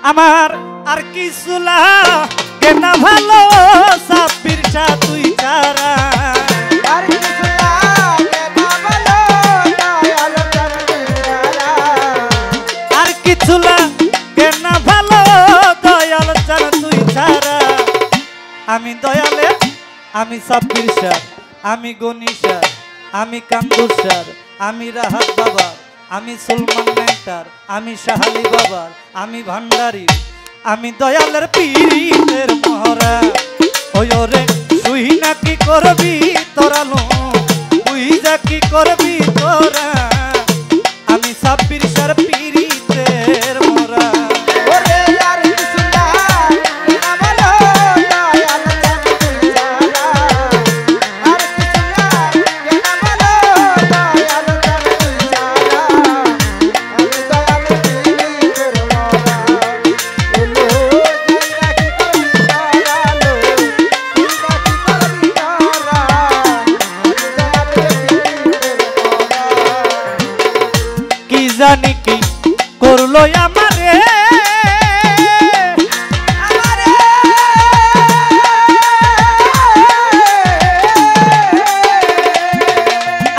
আমার আর কিছু লাগে না ভালো সাব্বির শাহ তুই ছাড়া আর কিছু লাগে না ভালো দয়াল চাঁদ তুই ছাড়া আর কিছু লাগে না ভালো দয়াল চাঁদ তুই ছাড়া আমি দয়ালে আমি সাব্বির শাহ আমি গনি শাহ আমি কান্দুর শাহ আমি রাহাত বাবা আমি সুলমান মেন্টার আমি শাহালি বাবার আমি ভান্ডারি আমি দয়ালের পীরের মহরা ওরে তুই না কি করবি তোরালো তুই যা কি করবি তোরা আমি সাব্বির শাহর পীরের মহরা ওরে আর কিছু লাগে না ভালো দয়াল চাঁদ তুই ছাড়া আর কিছু লাগে না ভালো দয়াল চাঁদ তুই ছাড়া আমি দয়াল পীরের মরা এলো যাইরা কি করবি তারালো তুই না কি করবি তারা আমি দয়াল পীরের মরা কি জানি কি করলো আমারে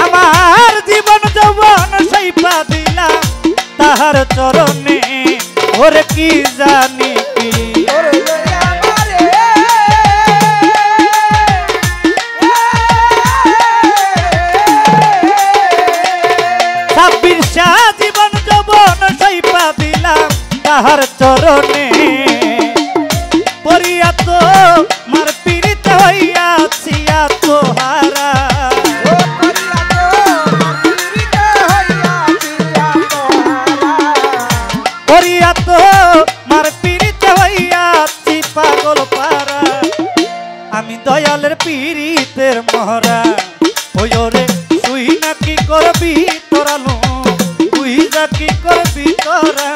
আমার জীবন যৌবন সাইপা দিলাম তাহার চরণে ওরে কি জানি কি সাব্বির শাহ জীবন যৌবন সাইপা দিলাম তাহার চরণে পরিয়া তো মার পীড়িত হইয়াছি তোহারা পরিয়া তো মার পীড়িত হইয়াছি পাগল পারা আমি দয়ালের পীড়িতের মহরা ওরে তুই না কি করবি তোরালো তুই যা কি করবি তোরা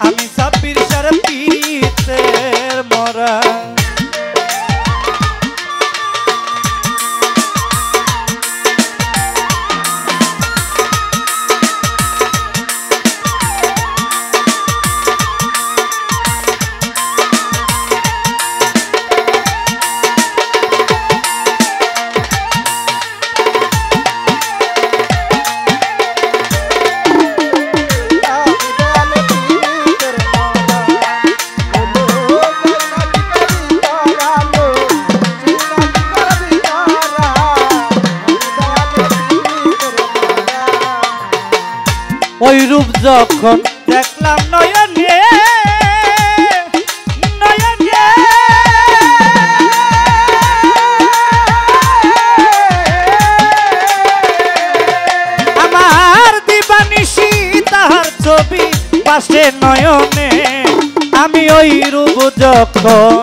আমি সাব্বির শাহর পীড়িতের মরা ওই রূপ যখন দেখলাম নয়নে নয়নে আমার দিবানিশি তাহার ছবি পাশে নয়নে আমি ওই রূপ যখন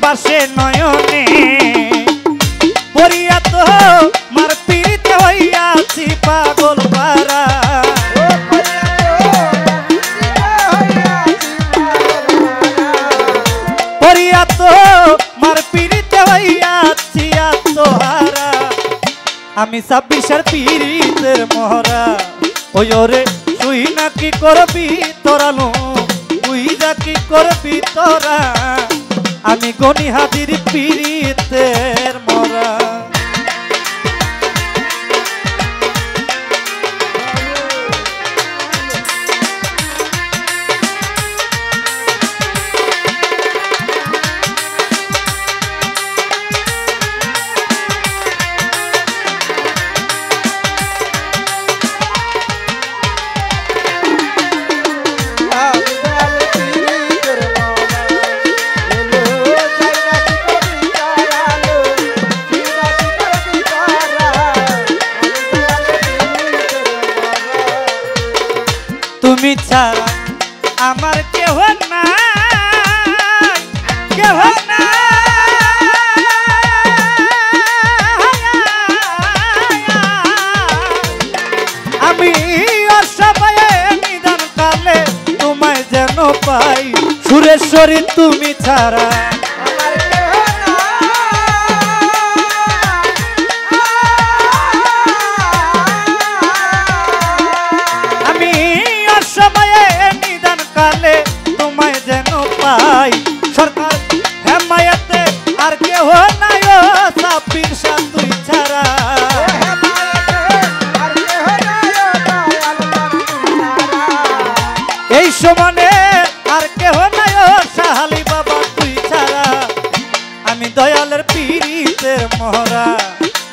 পাশে নয়নে পরিয়া তো মার পীড়িত হইয়াছি পাগল পারা পরিয়া তো মার পীড়িত হইয়াছি তোহারা আমি সাব্বির শাহর পীড়িতের মহরা ওরে তুই না কি করবি তোরালো তুই যা কি করবি তোরা আমি গনি হাজির পীড়িতের মরা তুমি ছাড়া আমার কেহ নাই কেহ আমি অসহায় নিদান কালে তোমায় যেন পাই সুরেশ্বরী তুমি ছাড়া আমার পিরিতের মহরা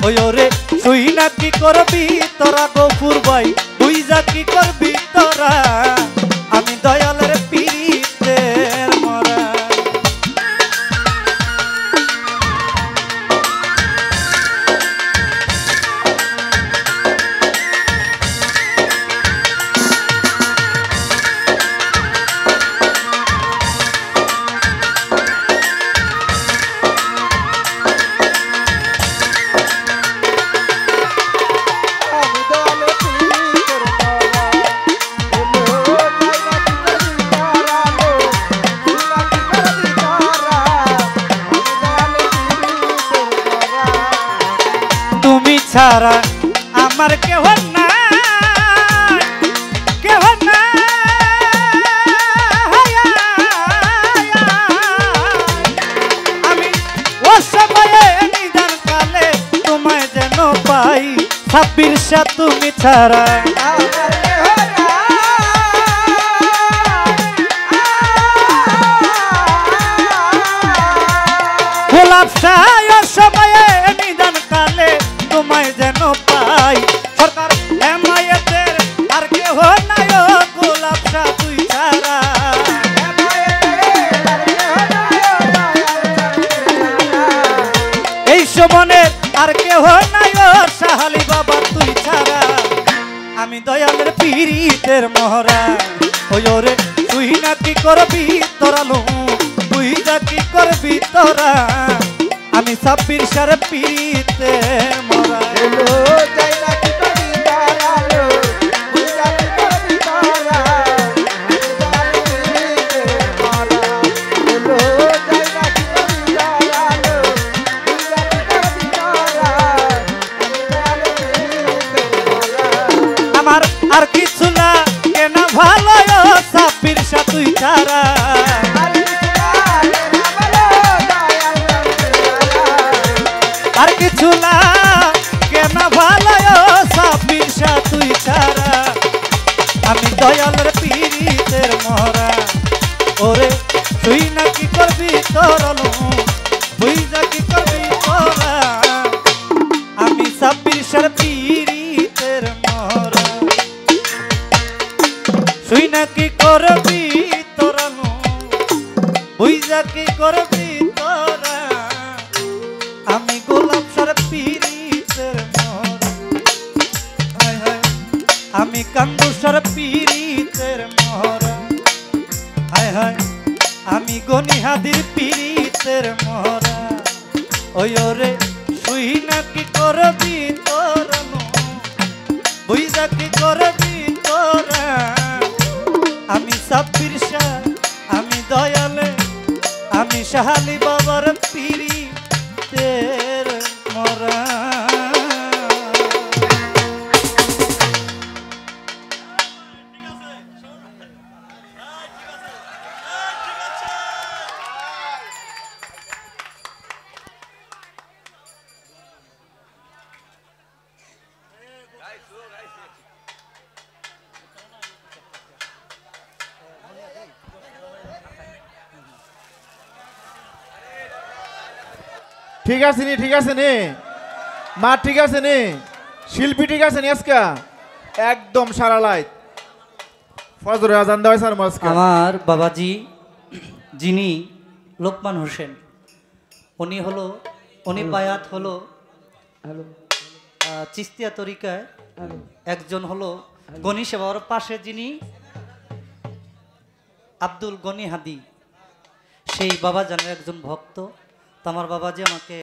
ওই ওরে তুই না কি করবি তোরা গফুর ভাই তুই যা কি করবি তোরা আমি দয়ালের পিরিতের মহরা ছাড়া আমার কেহ না কেহ না আমি ও সময়ে নিদান কালে তোমায় যেন পাই ছাব্বির সা তুমি ছাড়া গোলাপ শাহ সময়ে নিদান কালে তোমায় যেন পাই সরকার এমায়েতের আর কেহ নাই গোলাপ শাহ তুই ছাড়া এই সমনে আর কেহ নাই সাহালি বাবা তুই ছাড়া আমি দয়ালের পিরিতের মহরা ওই ওরে তুই না কি করবি তোরা লো তুই যা কি করবি তোরা আমি ছাব্বির সার পিরিতে মরা আমার আর কিছু না কেন ভালো ছাব্বির সা তুই ছাড়া আর কিছু না কেন ভালো ছাব্বির সা তুই ছাড়া আমি দয়ালের পিরিতের মহরা ওরে তুই না কি করবি তোর তুই যা কি করবি তোরা আমি ছাব্বির সার পিরিতের মহরা তুই না কি করবি তোরা তুই যা কি করবি তোরা আমি গোলাপ সার পিরিতের মহরা হায় হায় আমি কান্দু সার পিরিতের মহরা হায় হায় আমি গনিহাদির পিরিতের মহরা ওই ওরে তুই না কি করবি তোরা তুই যা কি করবি তোরা আমি ছাব্বির সা আমি দয়ালে আমি সাহালি বাবার পিরিতের মরা ঠিক আছে নি ঠিক আছে নি মা ঠিক আছে নি শিল্পী ঠিক আছে নি আজকে একদম সারা লাইট ফজর আজান দেওয়া স্যার আজকে আমার বাবাজি যিনি লোকমান হোসেন উনি বায়াত হলো চিস্তিয়া তরিকায় একজন হলো গনি সেবার পাশে যিনি আব্দুল গনি হাদি সেই বাবা জানের একজন ভক্ত তো আমার বাবাজি আমাকে